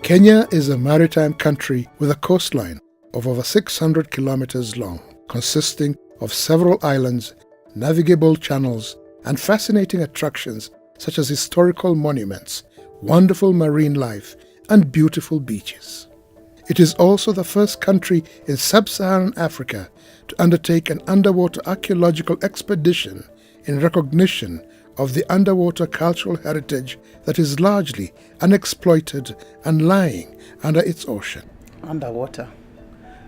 Kenya is a maritime country with a coastline of over 600 kilometers long, consisting of several islands, navigable channels, and fascinating attractions such as historical monuments, wonderful marine life, and beautiful beaches. It is also the first country in sub-Saharan Africa to undertake an underwater archaeological expedition in recognition of the underwater cultural heritage that is largely unexploited and lying under its ocean. Underwater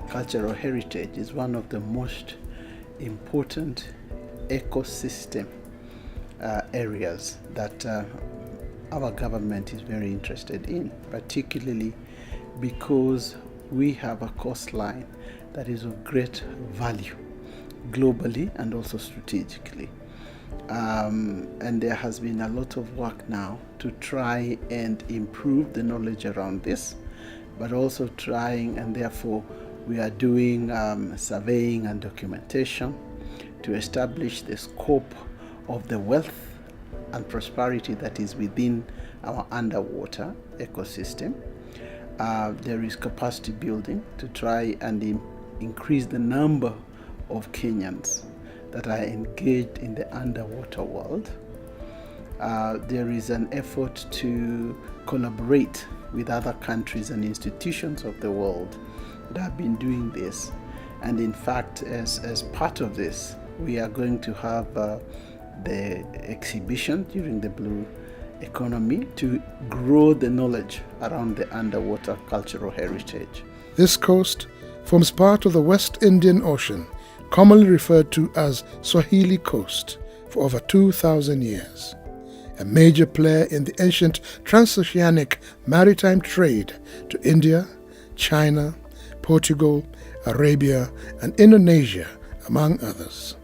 cultural heritage is one of the most important ecosystem areas that our government is very interested in, particularly because we have a coastline that is of great value globally and also strategically. And there has been a lot of work now to try and improve the knowledge around this, but also trying, and therefore we are doing surveying and documentation to establish the scope of the wealth and prosperity that is within our underwater ecosystem. There is capacity building to try and increase the number of Kenyans that are engaged in the underwater world. There is an effort to collaborate with other countries and institutions of the world that have been doing this. And in fact, as part of this, we are going to have the exhibition during the Blue Economy to grow the knowledge around the underwater cultural heritage. This coast forms part of the West Indian Ocean, commonly referred to as Swahili Coast, for over 2,000 years. A major player in the ancient transoceanic maritime trade to India, China, Portugal, Arabia, and Indonesia, among others.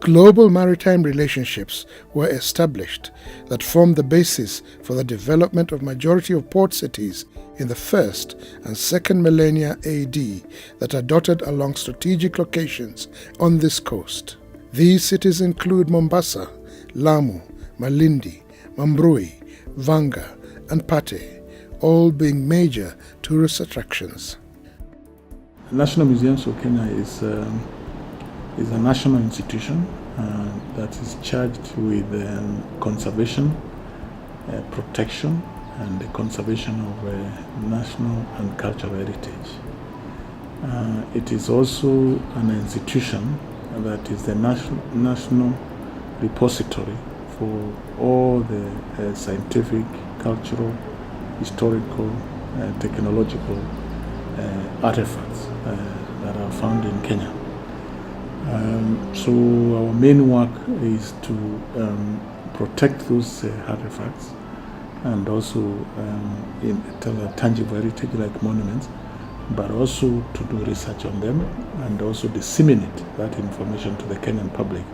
Global maritime relationships were established that formed the basis for the development of majority of port cities in the 1st and 2nd millennia AD that are dotted along strategic locations on this coast. These cities include Mombasa, Lamu, Malindi, Mambrui, Vanga, and Pate, all being major tourist attractions. National Museums of Kenya is a national institution that is charged with conservation, protection, and the conservation of national and cultural heritage. It is also an institution that is the national repository for all the scientific, cultural, historical, technological artifacts that are found in Kenya. So our main work is to protect those artifacts and also tell a tangible heritage like monuments, but also to do research on them and also disseminate that information to the Kenyan public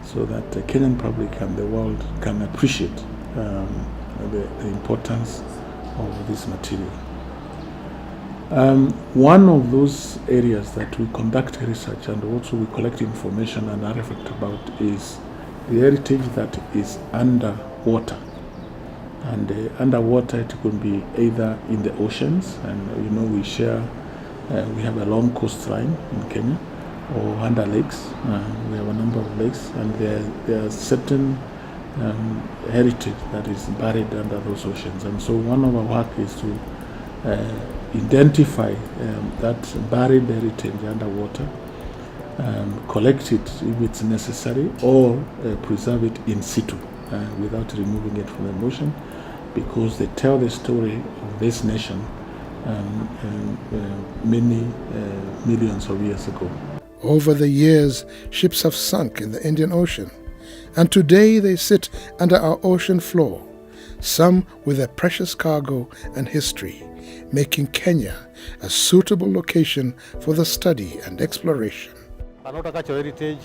so that the Kenyan public and the world can appreciate the importance of this material. One of those areas that we conduct research and also we collect information and artifact about is the heritage that is underwater. And underwater it could be either in the oceans, and we share, we have a long coastline in Kenya, or under lakes. We have a number of lakes, and there are certain heritage that is buried under those oceans. And so one of our work is to identify that buried heritage underwater, collect it if it's necessary, or preserve it in situ without removing it from the ocean, because they tell the story of this nation many millions of years ago. Over the years, ships have sunk in the Indian Ocean, and today they sit under our ocean floor, some with their precious cargo and history, making Kenya a suitable location for the study and exploration. Underwater cultural heritage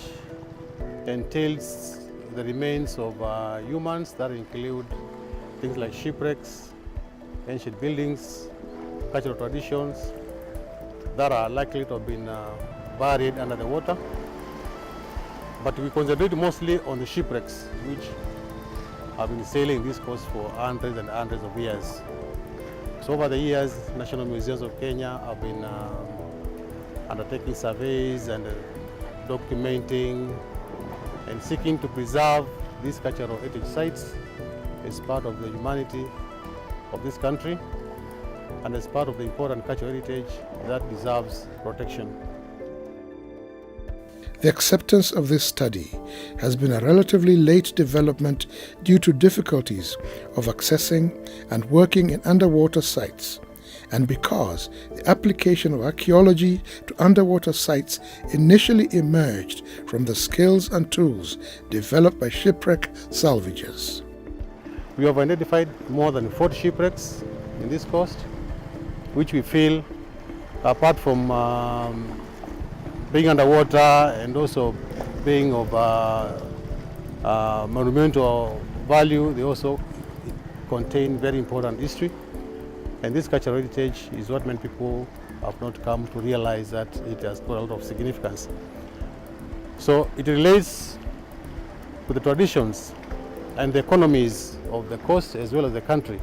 entails the remains of humans that include things like shipwrecks, ancient buildings, cultural traditions that are likely to have been buried under the water. But we concentrate mostly on the shipwrecks, which have been sailing this coast for hundreds and hundreds of years. So over the years, National Museums of Kenya have been undertaking surveys and documenting and seeking to preserve these cultural heritage sites as part of the humanity of this country and as part of the important cultural heritage that deserves protection. The acceptance of this study has been a relatively late development due to difficulties of accessing and working in underwater sites, and because the application of archaeology to underwater sites initially emerged from the skills and tools developed by shipwreck salvagers. We have identified more than 40 shipwrecks in this coast, which we feel, apart from being underwater and also being of monumental value, they also contain very important history. And this cultural heritage is what many people have not come to realize, that it has got a lot of significance. So it relates with the traditions and the economies of the coast as well as the country,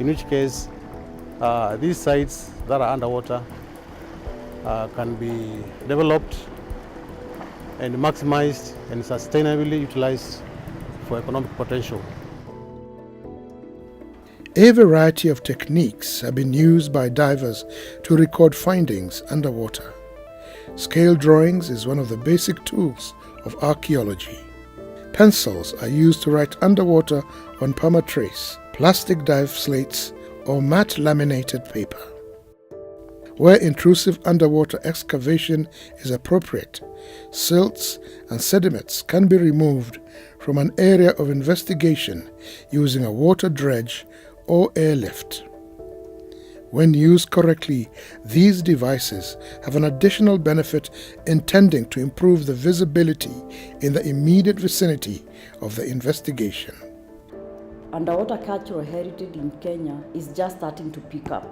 in which case these sites that are underwater can be developed and maximized and sustainably utilized for economic potential. A variety of techniques have been used by divers to record findings underwater. Scale drawings is one of the basic tools of archaeology. Pencils are used to write underwater on permatrace, plastic dive slates, or matte laminated paper. Where intrusive underwater excavation is appropriate, silts and sediments can be removed from an area of investigation using a water dredge or airlift. When used correctly, these devices have an additional benefit intending to improve the visibility in the immediate vicinity of the investigation. Underwater cultural heritage in Kenya is just starting to pick up.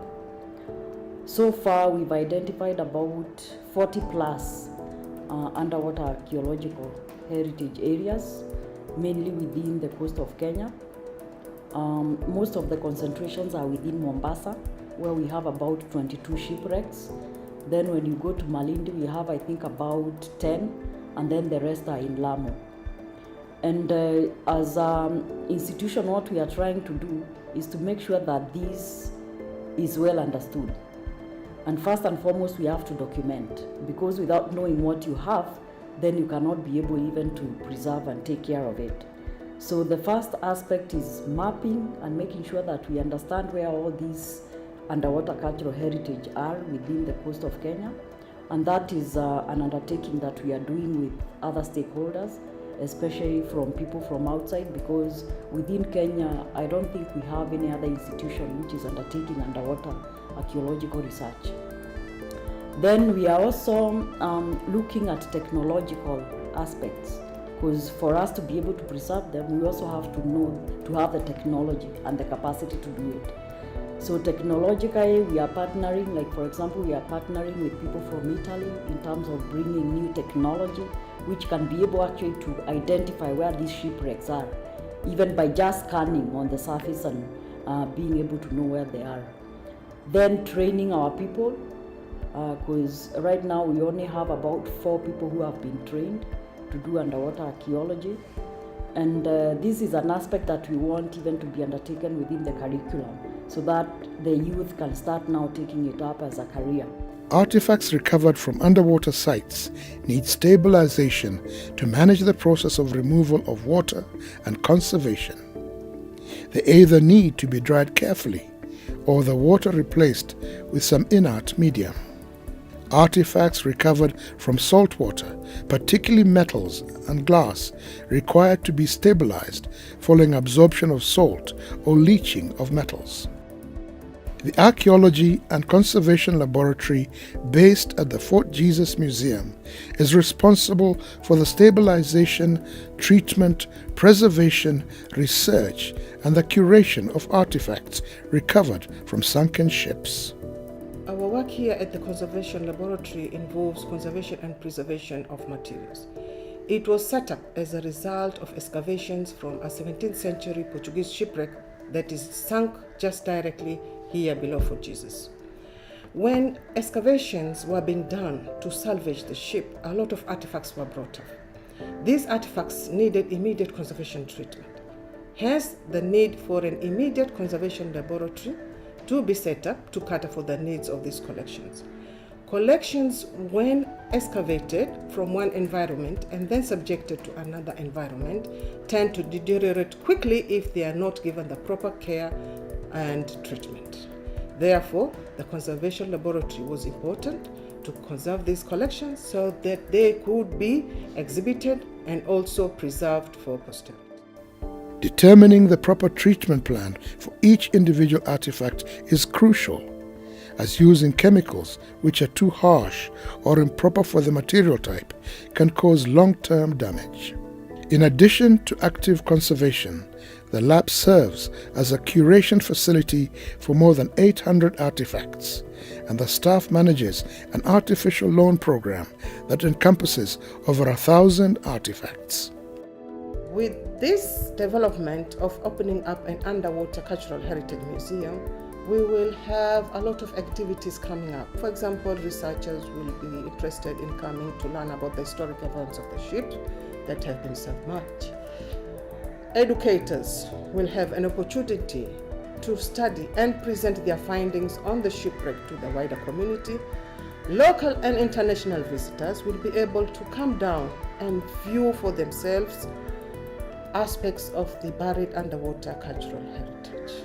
So far, we've identified about 40 plus underwater archaeological heritage areas, mainly within the coast of Kenya. Most of the concentrations are within Mombasa, where we have about 22 shipwrecks. Then when you go to Malindi, we have, I think, about 10, and then the rest are in Lamu. And as an institution, what we are trying to do is to make sure that this is well understood. And first and foremost, we have to document, because without knowing what you have, then you cannot be able even to preserve and take care of it. So the first aspect is mapping and making sure that we understand where all these underwater cultural heritage are within the coast of Kenya. And that is an undertaking that we are doing with other stakeholders, especially from people from outside, because within Kenya, I don't think we have any other institution which is undertaking underwater archaeological research. Then we are also looking at technological aspects, because for us to be able to preserve them, we also have to have the technology and the capacity to do it. So technologically, we are partnering, like for example, we are partnering with people from Italy in terms of bringing new technology, which can be able actually to identify where these shipwrecks are, even by just scanning on the surface and being able to know where they are. Then training our people, because right now we only have about 4 people who have been trained to do underwater archaeology. And this is an aspect that we want even to be undertaken within the curriculum, so that the youth can start now taking it up as a career. Artifacts recovered from underwater sites need stabilization to manage the process of removal of water and conservation. They either need to be dried carefully or the water replaced with some inert medium. Artifacts recovered from salt water, particularly metals and glass, require to be stabilized following absorption of salt or leaching of metals. The Archaeology and Conservation Laboratory, based at the Fort Jesus Museum, is responsible for the stabilization, treatment, preservation, research, and the curation of artifacts recovered from sunken ships. Our work here at the Conservation Laboratory involves conservation and preservation of materials. It was set up as a result of excavations from a 17th century Portuguese shipwreck that is sunk just directly here below Fort Jesus. When excavations were being done to salvage the ship, a lot of artifacts were brought up. These artifacts needed immediate conservation treatment. Hence, the need for an immediate conservation laboratory to be set up to cater for the needs of these collections. Collections, when excavated from one environment and then subjected to another environment, tend to deteriorate quickly if they are not given the proper care and treatment. Therefore, the conservation laboratory was important to conserve these collections so that they could be exhibited and also preserved for posterity. Determining the proper treatment plan for each individual artifact is crucial, as using chemicals which are too harsh or improper for the material type can cause long-term damage. In addition to active conservation, the lab serves as a curation facility for more than 800 artifacts, and the staff manages an artificial loan program that encompasses over 1,000 artifacts. With this development of opening up an underwater cultural heritage museum, we will have a lot of activities coming up. For example, researchers will be interested in coming to learn about the historic events of the ships that have been submerged. Educators will have an opportunity to study and present their findings on the shipwreck to the wider community. Local and international visitors will be able to come down and view for themselves aspects of the buried underwater cultural heritage.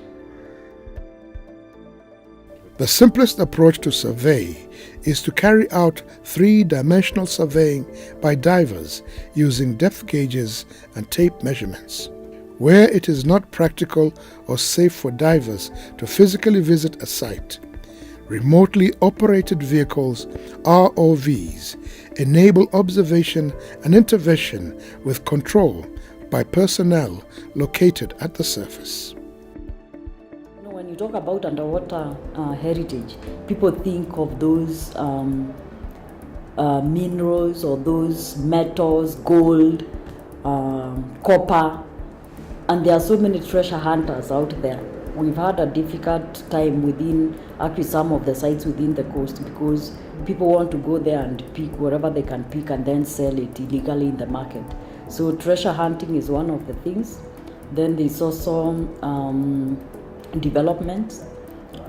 The simplest approach to survey is to carry out three-dimensional surveying by divers using depth gauges and tape measurements. Where it is not practical or safe for divers to physically visit a site, remotely operated vehicles, ROVs, enable observation and intervention with control by personnel located at the surface. When you talk about underwater heritage, people think of those minerals or those metals, gold, copper, and there are so many treasure hunters out there. We've had a difficult time within actually some of the sites within the coast because people want to go there and pick whatever they can pick and then sell it illegally in the market. So treasure hunting is one of the things. Then there's also development.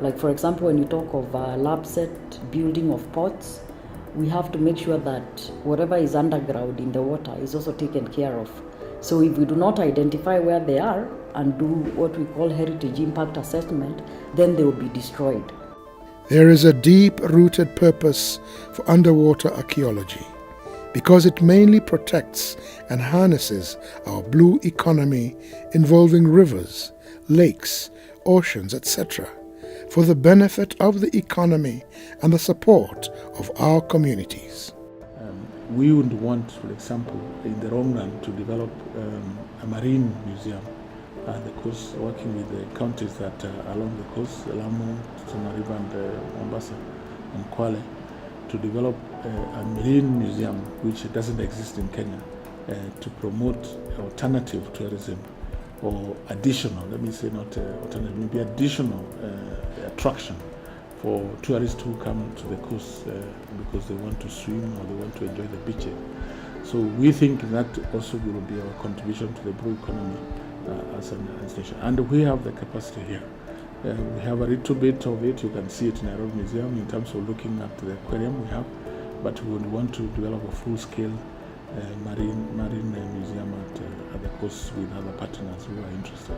Like for example, when you talk of lab set building of ports, we have to make sure that whatever is underground in the water is also taken care of. So if we do not identify where they are and do what we call heritage impact assessment, then they will be destroyed. There is a deep-rooted purpose for underwater archaeology because it mainly protects and harnesses our blue economy involving rivers, lakes, oceans, etc., for the benefit of the economy and the support of our communities. We would want, for example, in the long run to develop a marine museum at the coast, working with the counties that are along the coast, Lamu, Tana River, and Mombasa, and Kwale, to develop a marine museum which doesn't exist in Kenya, to promote alternative tourism or additional, let me say not alternative, maybe additional attraction for tourists who come to the coast because they want to swim or they want to enjoy the beaches. So we think that also will be our contribution to the blue economy as an nation. And we have the capacity here. We have a little bit of it. You can see it in Nairobi Museum in terms of looking at the aquarium we have, but we would want to develop a full-scale marine museum at the coast with other partners who are interested.